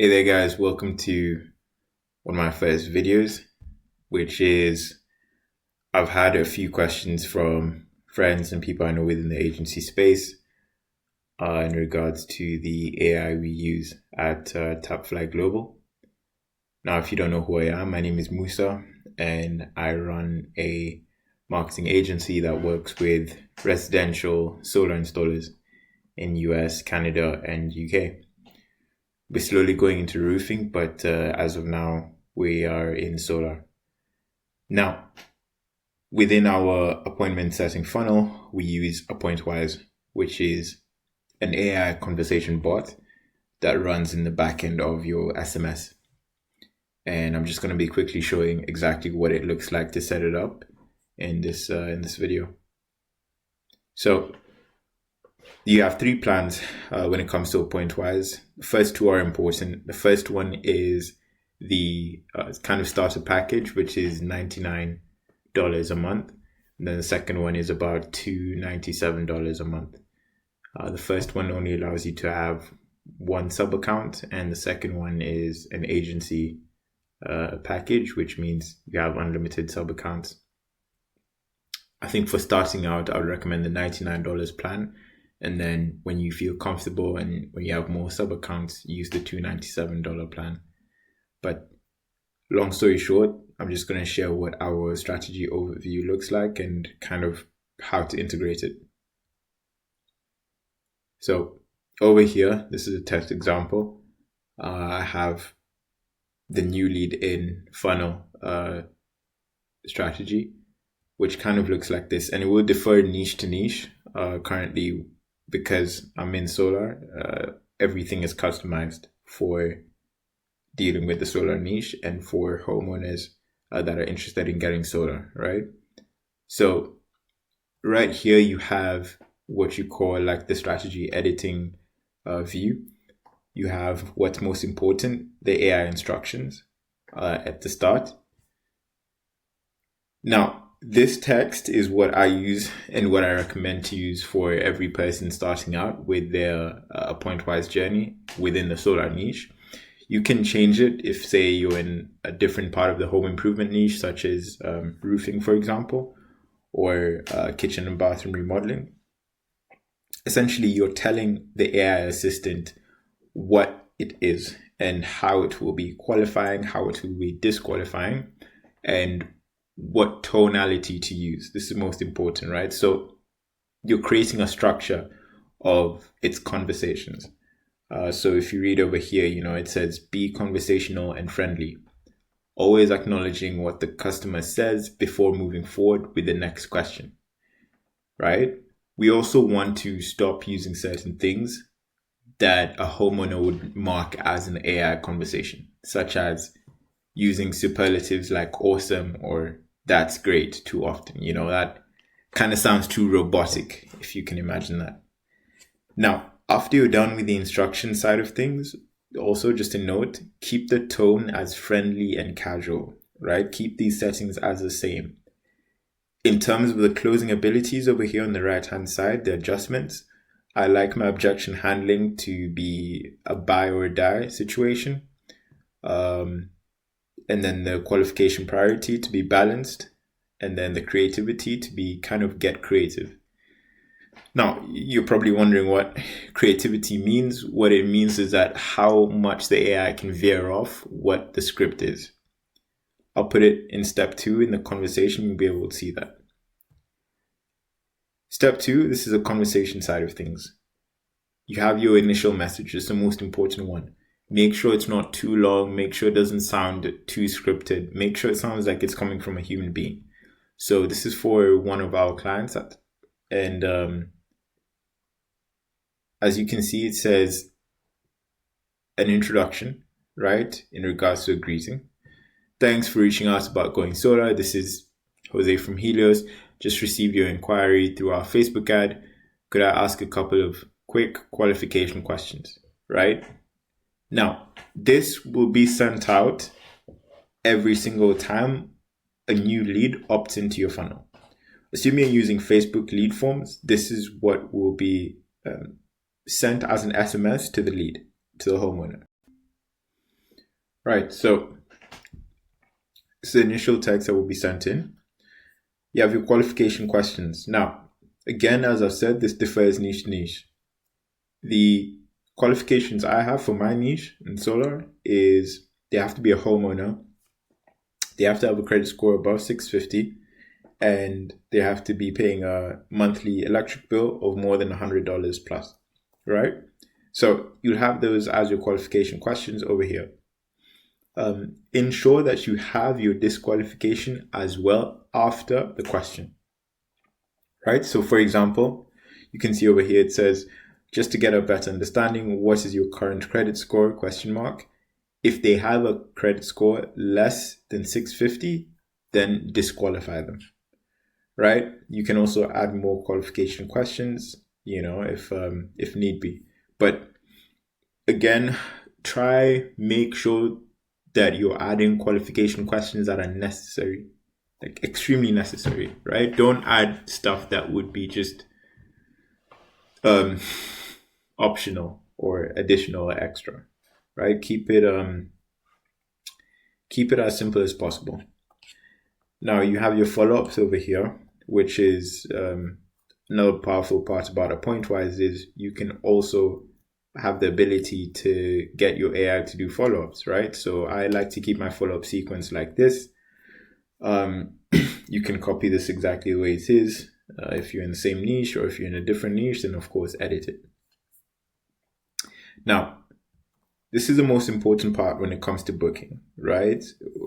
Hey there guys, welcome to one of my first videos, which is I've had a few questions from friends and people I know within the agency space in regards to the AI we use at Tapfly Global. Now, if you don't know who I am, my name is Musa and I run a marketing agency that works with residential solar installers in US, Canada, and UK. We're slowly going into roofing, but as of now, we are in solar. Now, within our appointment setting funnel, we use AppointWise, which is an AI conversation bot that runs in the back end of your SMS. And I'm just going to be quickly showing exactly what it looks like to set it up in this video. So you have three plans when it comes to AppointWise. The first two are important. The first one is the kind of starter package, which is $99 a month. And then the second one is about $297 a month. The first one only allows you to have one sub account, and the second one is an agency package, which means you have unlimited sub accounts. I think for starting out, I would recommend the $99 plan. And then when you feel comfortable and when you have more sub accounts, use the $297 plan. But long story short, I'm just going to share what our strategy overview looks like and kind of how to integrate it. So over here, this is a test example. I have the new lead in funnel strategy, which kind of looks like this, and it will differ niche to niche. Currently, because I'm in solar, everything is customized for dealing with the solar niche and for homeowners that are interested in getting solar, right? So right here, you have what you call like the strategy editing view. You have what's most important, the AI instructions at the start. Now, this text is what I use and what I recommend to use for every person starting out with their AppointWise journey within the solar niche. You can change it if, say, you're in a different part of the home improvement niche, such as roofing, for example, or kitchen and bathroom remodeling. Essentially, you're telling the AI assistant what it is and how it will be qualifying, how it will be disqualifying, and what tonality to use. This is most important, right? So you're creating a structure of its conversations. So if you read over here, it says be conversational and friendly, always acknowledging what the customer says before moving forward with the next question, right? We also want to stop using certain things that a homeowner would mark as an AI conversation, such as using superlatives like awesome or that's great too often. That kind of sounds too robotic, if you can imagine that. Now, after you're done with the instruction side of things, also just a note, keep the tone as friendly and casual, right? Keep these settings as the same. In terms of the closing abilities over here on the right-hand side, the adjustments, I like my objection handling to be a buy or die situation. And then the qualification priority to be balanced, and then the creativity to be kind of get creative. Now, you're probably wondering what creativity means. What it means is that how much the AI can veer off what the script is. I'll put it in step 2 in the conversation. You'll be able to see that. Step 2, this is a conversation side of things. You have your initial message. It's the most important one. Make sure it's not too long. Make sure it doesn't sound too scripted. Make sure it sounds like it's coming from a human being. So this is for one of our clients. And as you can see, it says an introduction, right? In regards to a greeting. Thanks for reaching out about going solar. This is Jose from Helios. Just received your inquiry through our Facebook ad. Could I ask a couple of quick qualification questions, right? Now, this will be sent out every single time a new lead opts into your funnel. Assuming you're using Facebook lead forms, this is what will be sent as an SMS to the lead, to the homeowner. Right. So it's the initial text that will be sent in. You have your qualification questions. Now, again, as I've said, this differs niche to niche. The qualifications I have for my niche in solar is they have to be a homeowner. They have to have a credit score above 650, and they have to be paying a monthly electric bill of more than $100 plus, right? So you'll have those as your qualification questions over here. Ensure that you have your disqualification as well after the question, right? So for example, you can see over here, it says, just to get a better understanding, what is your current credit score, question mark. If they have a credit score less than 650, then disqualify them, right? You can also add more qualification questions, if need be. But again, make sure that you're adding qualification questions that are necessary, like extremely necessary, right? Don't add stuff that would be just optional or additional or extra, right? Keep it as simple as possible. Now you have your follow-ups over here, which is another powerful part about a Pointwise is you can also have the ability to get your AI to do follow-ups, right? So I like to keep my follow-up sequence like this. You can copy this exactly the way it is. If you're in the same niche, or if you're in a different niche, then of course edit it. Now, this is the most important part when it comes to booking, right?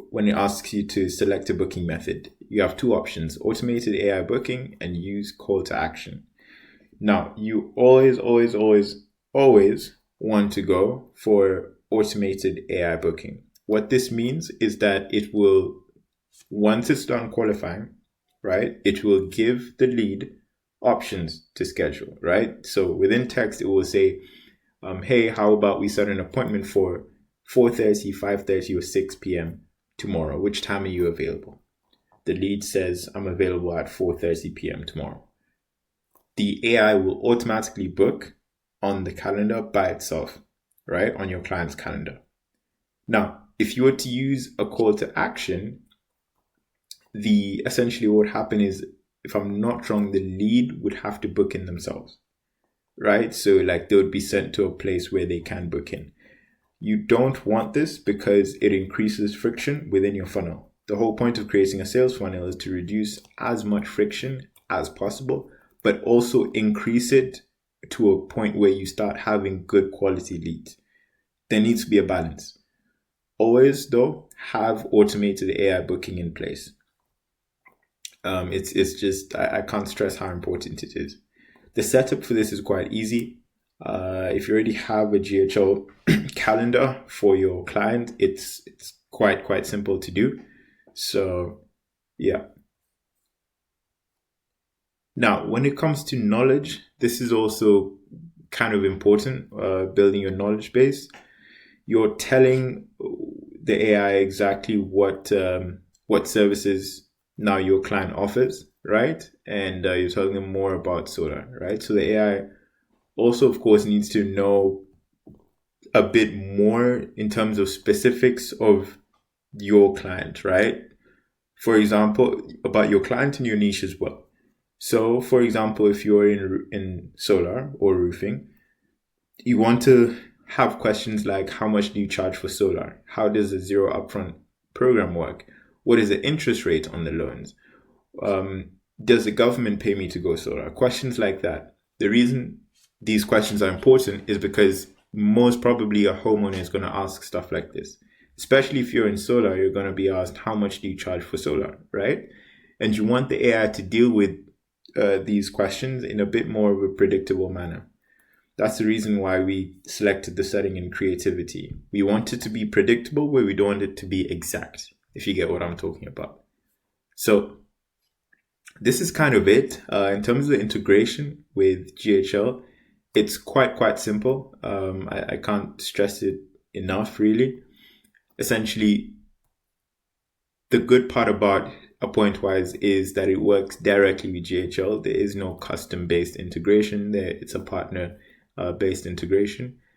When it asks you to select a booking method, you have two options: automated AI booking and use call to action. Now, you always want to go for automated AI booking. What this means is that it will, once it's done qualifying, right, it will give the lead options to schedule, right? So within text, it will say, hey, how about we set an appointment for 4:30, 5:30, or 6 p.m. tomorrow? Which time are you available? The lead says, I'm available at 4:30 p.m. tomorrow. The AI will automatically book on the calendar by itself, right? On your client's calendar. Now, if you were to use a call to action, essentially what would happen is, if I'm not wrong, the lead would have to book in themselves, right? So like they would be sent to a place where they can book in. You don't want this because it increases friction within your funnel. The whole point of creating a sales funnel is to reduce as much friction as possible, but also increase it to a point where you start having good quality leads. There needs to be a balance. Always, though, have automated AI booking in place. It's just, I can't stress how important it is. The setup for this is quite easy. If you already have a GHL calendar for your client, it's quite simple to do. So, yeah. Now, when it comes to knowledge, this is also kind of important, building your knowledge base. You're telling the AI exactly what services now your client offers, right? And you're telling them more about solar, right? So the AI also, of course, needs to know a bit more in terms of specifics of your client, right? For example, about your client and your niche as well. So, for example, if you're in solar or roofing, you want to have questions like, how much do you charge for solar? How does a zero upfront program work? What is the interest rate on the loans? Does the government pay me to go solar? Questions like that. The reason these questions are important is because most probably a homeowner is going to ask stuff like this. Especially if you're in solar, you're going to be asked, how much do you charge for solar, right? And you want the AI to deal with these questions in a bit more of a predictable manner. That's the reason why we selected the setting in creativity. We want it to be predictable, but we don't want it to be exact, if you get what I'm talking about. So this is kind of it. In terms of the integration with GHL, it's quite simple. I can't stress it enough, really. Essentially, the good part about a Pointwise is that it works directly with GHL. There is no custom-based integration there. It's a partner-based integration.